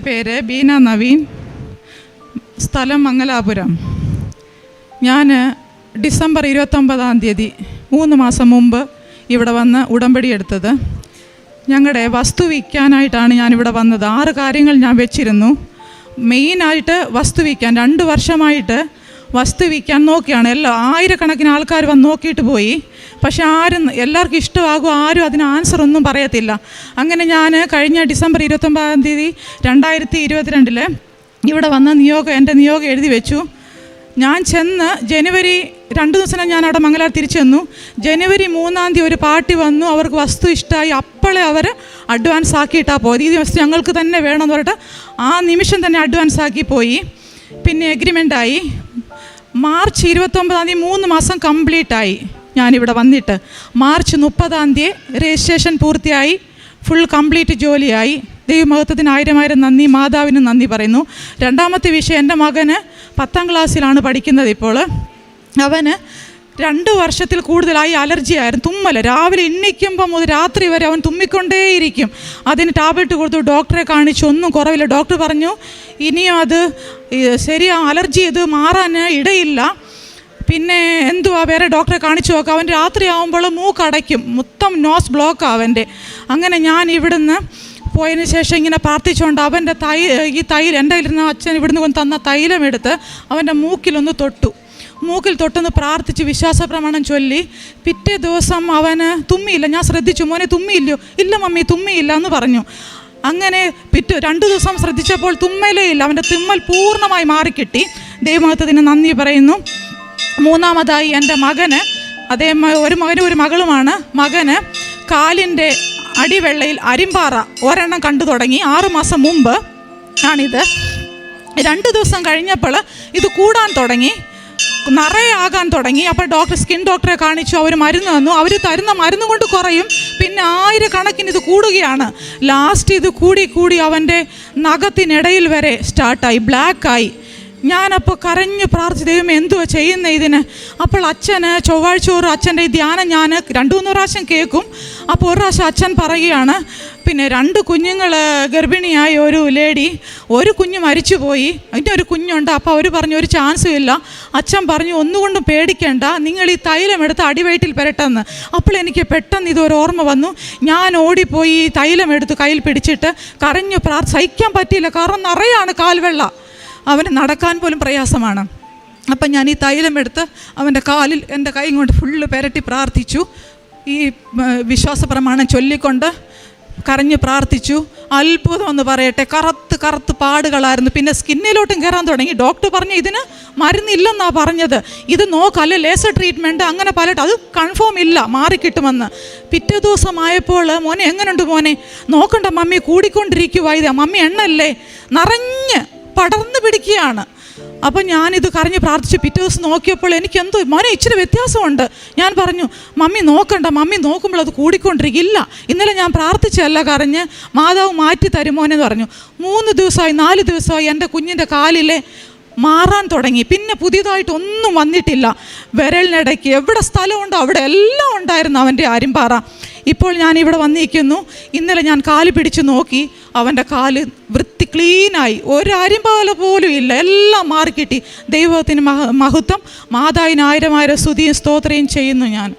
പേര് ബീന നവീൻ, സ്ഥലം മംഗലാപുരം. ഞാൻ ഡിസംബർ 29 3 മാസം മുമ്പ് ഇവിടെ വന്ന് ഉടമ്പടി എടുത്തത്. ഞങ്ങളുടെ വസ്തു വിൽക്കാനായിട്ടാണ് ഞാനിവിടെ വന്നത്. 6 കാര്യങ്ങൾ ഞാൻ വെച്ചിരുന്നു. മെയിനായിട്ട് വസ്തു വിൽക്കാൻ 2 വർഷമായിട്ട് വസ്തു വിൽക്കാൻ നോക്കിയാണ്. ആയിരക്കണക്കിന് ആൾക്കാർ വന്ന് നോക്കിയിട്ട് പോയി. പക്ഷെ എല്ലാവർക്കും ഇഷ്ടമാകും, ആരും അതിന് ആൻസർ ഒന്നും പറയത്തില്ല. അങ്ങനെ ഞാൻ കഴിഞ്ഞ ഡിസംബർ 29 2022 ഇവിടെ വന്ന് എൻ്റെ നിയോഗം എഴുതി വെച്ചു. ഞാൻ ചെന്ന് ജനുവരി 2 ദിവസം ഞാൻ അവിടെ മംഗലാർ തിരിച്ചു ചെന്നു. ജനുവരി 3 ഒരു പാർട്ടി വന്നു. അവർക്ക് വസ്തു ഇഷ്ടമായി. അപ്പോഴേ അവർ അഡ്വാൻസ് ആക്കിയിട്ടാണ് പോയത്. ഈ വസ്തു ഞങ്ങൾക്ക് തന്നെ വേണമെന്ന് പറഞ്ഞിട്ട് ആ നിമിഷം തന്നെ അഡ്വാൻസ് ആക്കി പോയി. പിന്നെ എഗ്രിമെൻ്റായി. മാർച്ച് 29 3 മാസം കംപ്ലീറ്റായി. ഞാനിവിടെ വന്നിട്ട് മാർച്ച് 30 രജിസ്ട്രേഷൻ പൂർത്തിയായി. ഫുൾ കംപ്ലീറ്റ് ജോലിയായി. ദൈവമഹത്വത്തിന് 1000 നന്ദി. മാതാവിന് നന്ദി പറയുന്നു. രണ്ടാമത്തെ വിഷയം, എൻ്റെ മകന് 10ാം ക്ലാസ്സിലാണ് പഠിക്കുന്നത് ഇപ്പോൾ. അവന് 2 വർഷത്തിൽ കൂടുതലായി അലർജി ആയിരുന്നു. തുമ്മൽ. രാവിലെ എണ്ണിക്കുമ്പോൾ മുതൽ രാത്രി വരെ അവൻ തുമ്മിക്കൊണ്ടേയിരിക്കും. അതിന് ടാബ്ലറ്റ് കൊടുത്തു, ഡോക്ടറെ കാണിച്ചു, ഒന്നും കുറവില്ല. ഡോക്ടർ പറഞ്ഞു ഇനിയും അത് അലർജി ഇത് മാറാൻ ഇടയില്ല. പിന്നെ എന്തുവാ, വേറെ ഡോക്ടറെ കാണിച്ചു നോക്കാം. അവൻ രാത്രി ആകുമ്പോൾ മൂക്കടയ്ക്കും, മൊത്തം നോസ് ബ്ലോക്ക് അവൻ്റെ. അങ്ങനെ ഞാൻ ഇവിടുന്ന് പോയതിന് ശേഷം ഇങ്ങനെ പ്രാർത്ഥിച്ചുകൊണ്ട് അവൻ്റെ ഈ തൈലം എൻ്റെ കയ്യിലിരുന്ന അച്ഛൻ ഇവിടുന്ന് കൊണ്ട് തന്ന തൈലം എടുത്ത് അവൻ്റെ മൂക്കിലൊന്ന് തൊട്ടു. മൂക്കിൽ തൊട്ടൊന്ന് പ്രാർത്ഥിച്ച് വിശ്വാസ പ്രമാണം ചൊല്ലി. പിറ്റേ ദിവസം അവന് തുമ്മിയില്ല. ഞാൻ ശ്രദ്ധിച്ചു, മോനെ തുമ്മിയില്ലയോ? ഇല്ല മമ്മി, തുമ്മിയില്ല എന്ന് പറഞ്ഞു. അങ്ങനെ 2 ദിവസം ശ്രദ്ധിച്ചപ്പോൾ തുമ്മലേ ഇല്ല. അവൻ്റെ തുമ്മൽ പൂർണ്ണമായി മാറിക്കിട്ടി. ദൈവമഹത്വത്തിന് നന്ദി പറയുന്നു. മൂന്നാമതായി എൻ്റെ മകന്, ഒരു മകനും ഒരു മകളുമാണ്. മകന് കാലിൻ്റെ അടിവെള്ളയിൽ അരിമ്പാറ ഒരെണ്ണം കണ്ടു തുടങ്ങി. 6 മാസം മുമ്പ് ആണിത്. 2 ദിവസം കഴിഞ്ഞപ്പോൾ ഇത് കൂടാൻ തുടങ്ങി, നിറയെ ആകാൻ തുടങ്ങി. അപ്പോൾ സ്കിൻ ഡോക്ടറെ കാണിച്ചു. അവർ മരുന്ന് തന്നു. അവർ തരുന്ന മരുന്ന് കൊണ്ട് കുറയും, പിന്നെ 1000 കണക്കിന് ഇത് കൂടുകയാണ്. ലാസ്റ്റ് ഇത് കൂടി അവൻ്റെ നഖത്തിനിടയിൽ വരെ സ്റ്റാർട്ടായി, ബ്ലാക്കായി. ഞാനപ്പോൾ കരഞ്ഞ് പ്രാർത്ഥിച്ചു, ദൈവമേ എന്തുവാ ചെയ്യുന്നത് ഇതിന്? അപ്പോൾ അച്ഛന് ചൊവ്വാഴ്ച അച്ഛൻ്റെ ഈ ധ്യാനം ഞാൻ 2-3 പ്രാവശ്യം കേൾക്കും. അപ്പോൾ ഒരു പ്രാവശ്യം അച്ഛൻ പറയുകയാണ്, പിന്നെ 2 കുഞ്ഞുങ്ങൾ ഗർഭിണിയായ ഒരു ലേഡി, ഒരു കുഞ്ഞ് മരിച്ചുപോയി, അതിൻ്റെ ഒരു കുഞ്ഞുണ്ട്. അപ്പോൾ അവർ പറഞ്ഞു ഒരു ചാൻസും ഇല്ല. അച്ഛൻ പറഞ്ഞു ഒന്നുകൊണ്ടും പേടിക്കേണ്ട, നിങ്ങൾ ഈ തൈലം എടുത്ത് അടിവയറ്റിൽ പെരട്ടെന്ന്. അപ്പോൾ എനിക്ക് പെട്ടെന്ന് ഇതൊരു ഓർമ്മ വന്നു. ഞാൻ ഓടിപ്പോയി ഈ തൈലം എടുത്ത് കയ്യിൽ പിടിച്ചിട്ട് കരഞ്ഞു സഹിക്കാൻ പറ്റിയില്ല. കാരണം നിറയാണ് കാൽവെള്ള. അവന് നടക്കാൻ പോലും പ്രയാസമാണ്. അപ്പം ഞാൻ ഈ തൈലം എടുത്ത് അവൻ്റെ കാലിൽ എൻ്റെ കൈ കൊണ്ട് ഫുള്ള് പെരട്ടി പ്രാർത്ഥിച്ചു. ഈ വിശ്വാസ പ്രമാണം ചൊല്ലിക്കൊണ്ട് കരഞ്ഞ് പ്രാർത്ഥിച്ചു. അത്ഭുതം എന്ന് പറയട്ടെ, കറുത്ത് പാടുകളായിരുന്നു. പിന്നെ സ്കിന്നിലോട്ടും കയറാൻ തുടങ്ങി. ഡോക്ടർ പറഞ്ഞു ഇതിന് മരുന്നില്ലെന്നാണ് പറഞ്ഞത്. ഇത് നോക്കല്ലേ, ലേസർ ട്രീറ്റ്മെൻറ്റ് അങ്ങനെ അത് കൺഫേം ഇല്ല, മാറിക്കിട്ടുമെന്ന്. പിറ്റേ ദിവസമായപ്പോൾ മോനെ എങ്ങനെയുണ്ട് മോനെ? നോക്കണ്ട മമ്മി, കൂടിക്കൊണ്ടിരിക്കുക. ഇത് മമ്മി എണ്ണല്ലേ, നിറഞ്ഞ് പടർന്നു പിടിക്കുകയാണ്. അപ്പം ഞാനിത് കരഞ്ഞ് പ്രാർത്ഥിച്ച് പിറ്റേ ദിവസം നോക്കിയപ്പോൾ എനിക്ക് എന്തോ മോനെ ഇച്ചിരി വ്യത്യാസമുണ്ട്. ഞാൻ പറഞ്ഞു മമ്മി നോക്കണ്ട, മമ്മി നോക്കുമ്പോൾ അത് കൂടിക്കൊണ്ടിരിക്കില്ല. ഇന്നലെ ഞാൻ പ്രാർത്ഥിച്ചല്ല കരഞ്ഞ്, മാതാവ് മാറ്റി തരുമോനെന്ന് പറഞ്ഞു. 3 ദിവസമായി 4 ദിവസമായി എൻ്റെ കുഞ്ഞിൻ്റെ കാലിലെ മാറാൻ തുടങ്ങി. പിന്നെ പുതിയതായിട്ടൊന്നും വന്നിട്ടില്ല. വിരലിനിടയ്ക്ക് എവിടെ സ്ഥലമുണ്ടോ അവിടെ എല്ലാം ഉണ്ടായിരുന്നു അവൻ്റെ അരിമ്പാറ. ഇപ്പോൾ ഞാനിവിടെ വന്നിരിക്കുന്നു. ഇന്നലെ ഞാൻ കാല് പിടിച്ച് നോക്കി, അവൻ്റെ കാല് വൃത്തി ക്ലീനായി, ഒരു അരിമ്പാല പോലും ഇല്ല, എല്ലാം മാറിക്കിട്ടി. ദൈവത്തിന് മഹത്വം. മാതാവിന് 1000 സ്തുതിയും സ്തോത്രയും ചെയ്യുന്നു ഞാൻ.